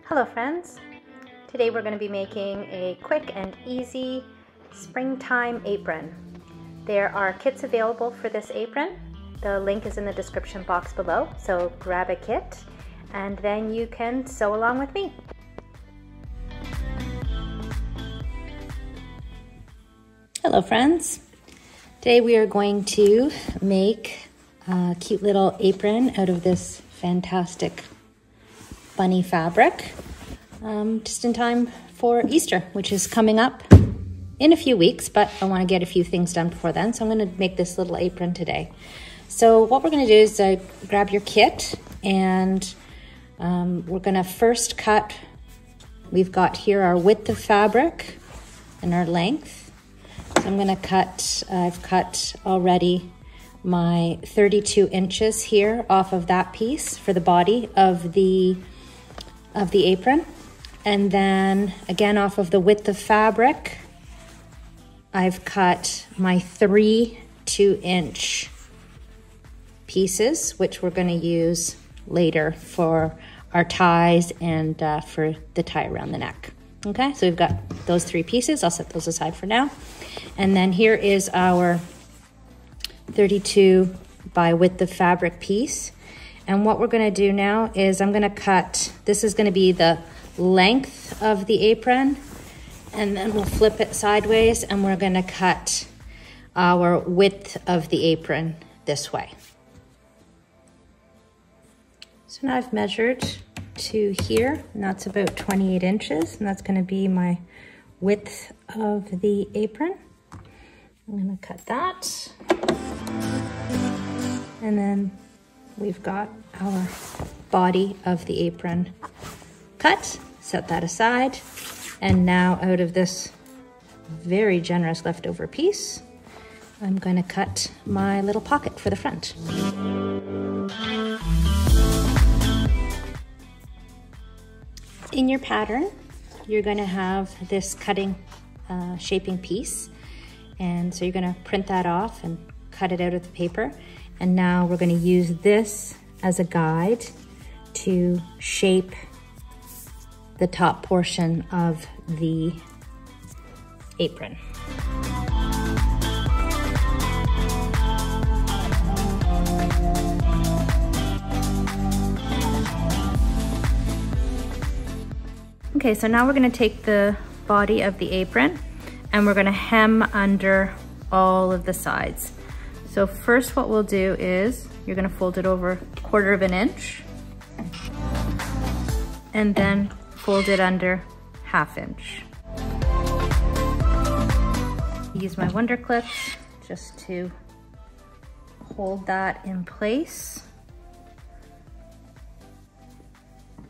Hello friends! Today we're going to be making a quick and easy springtime apron. There are kits available for this apron. The link is in the description box below, so grab a kit and then you can sew along with me. Hello friends! Today we are going to make a cute little apron out of this fantastic bunny fabric, just in time for Easter, which is coming up in a few weeks, but I want to get a few things done before then, so I'm going to make this little apron today. So what we're going to do is grab your kit, and we're going to first cut. We've got here our width of fabric and our length. So I'm going to cut, I've cut already my 32 inches here off of that piece for the body of the apron. And then again, off of the width of fabric, I've cut my 3 2-inch pieces, which we're going to use later for our ties and for the tie around the neck. Okay, so we've got those 3 pieces. I'll set those aside for now. And then here is our 32 by width of fabric piece. And what we're going to do now is I'm going to cut, this is going to be the length of the apron, and then we'll flip it sideways and we're going to cut our width of the apron this way. So now I've measured to here, and that's about 28 inches, and that's going to be my width of the apron. I'm going to cut that, and then we've got our body of the apron cut. Set that aside, and now out of this very generous leftover piece, I'm going to cut my little pocket for the front. In your pattern, you're going to have this cutting, shaping piece, and so you're going to print that off and cut it out of the paper. And now we're going to use this as a guide to shape the top portion of the apron. Okay, so now we're going to take the body of the apron and we're going to hem under all of the sides. So first what we'll do is you're going to fold it over 1/4 inch and then fold it under 1/2 inch. Use my Wonder Clips just to hold that in place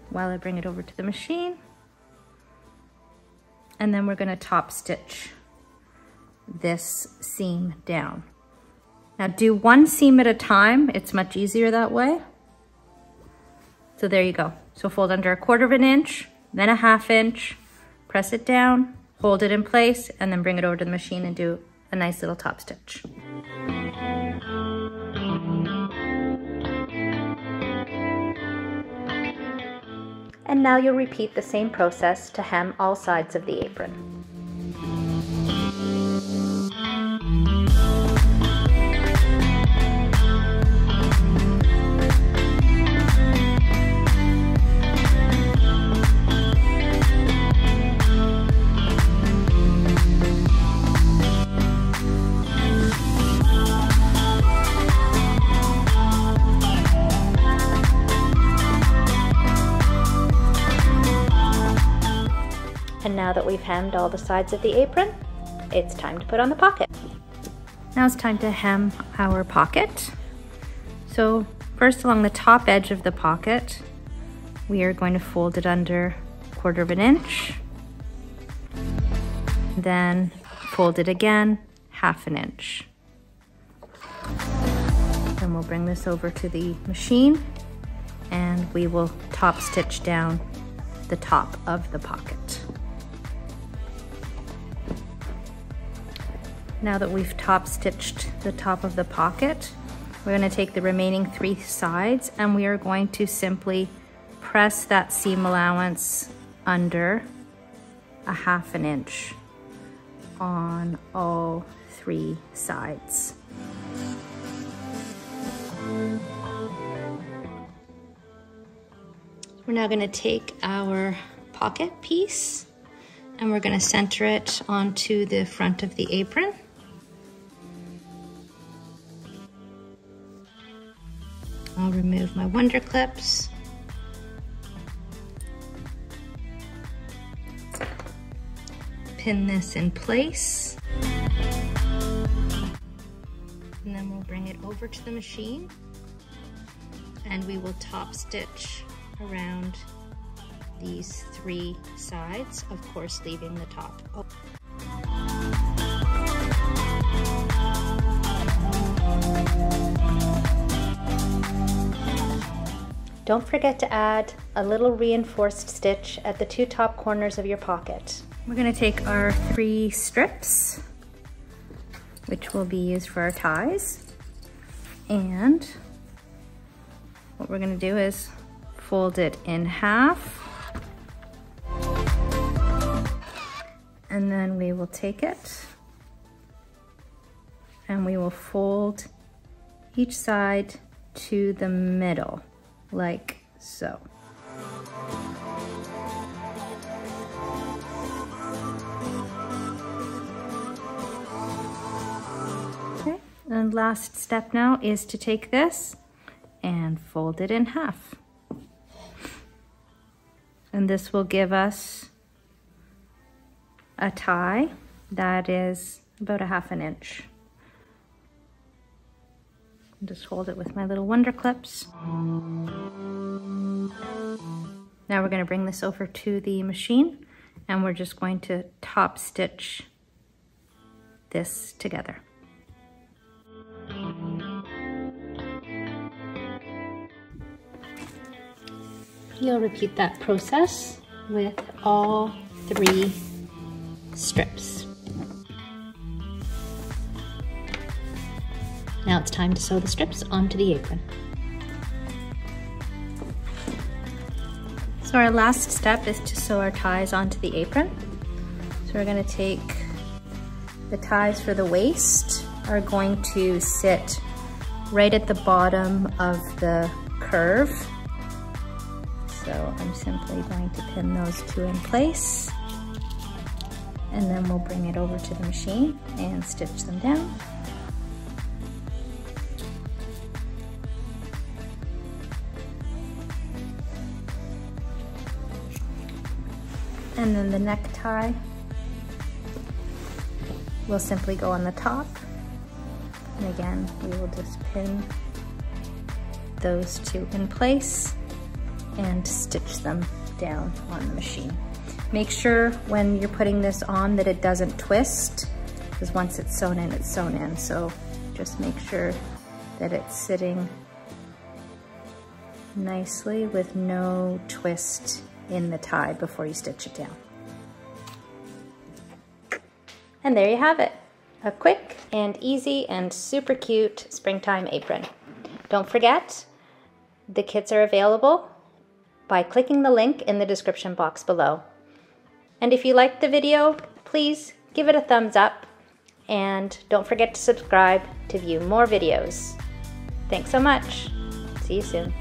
while I bring it over to the machine. And then we're going to top stitch this seam down. Now do 1 seam at a time. It's much easier that way. So there you go. So fold under 1/4 inch, then 1/2 inch, press it down, hold it in place, and then bring it over to the machine and do a nice little top stitch. And now you'll repeat the same process to hem all sides of the apron. And now that we've hemmed all the sides of the apron, it's time to put on the pocket. Now it's time to hem our pocket. So first, along the top edge of the pocket, we are going to fold it under 1/4 inch, then fold it again 1/2 inch. Then we'll bring this over to the machine and we will top stitch down the top of the pocket. Now that we've top stitched the top of the pocket, we're going to take the remaining 3 sides and we are going to simply press that seam allowance under 1/2 inch on all 3 sides. We're now going to take our pocket piece and we're going to center it onto the front of the apron. I'll remove my wonder clips. Pin this in place. And then we'll bring it over to the machine and we will top stitch around these 3 sides, of course leaving the top open. Don't forget to add a little reinforced stitch at the 2 top corners of your pocket. We're going to take our 3 strips, which will be used for our ties, and what we're going to do is fold it in half, and then we will take it and we will fold each side to the middle, like so. Okay, and last step now is to take this and fold it in half. And this will give us a tie that is about 1/2 inch. Just hold it with my little wonder clips. Now we're going to bring this over to the machine and we're just going to top stitch this together. You'll repeat that process with all 3 strips. Now it's time to sew the strips onto the apron. So our last step is to sew our ties onto the apron. So we're going to take the ties for the waist are going to sit right at the bottom of the curve. So I'm simply going to pin those 2 in place, and then we'll bring it over to the machine and stitch them down. And then the necktie will simply go on the top. And again, we will just pin those 2 in place and stitch them down on the machine. Make sure when you're putting this on that it doesn't twist, because once it's sewn in, it's sewn in. So just make sure that it's sitting nicely with no twist in the tie before you stitch it down. And there you have it, a quick and easy and super cute springtime apron. Don't forget, the kits are available by clicking the link in the description box below. And if you liked the video, please give it a thumbs up and don't forget to subscribe to view more videos. Thanks so much. See you soon.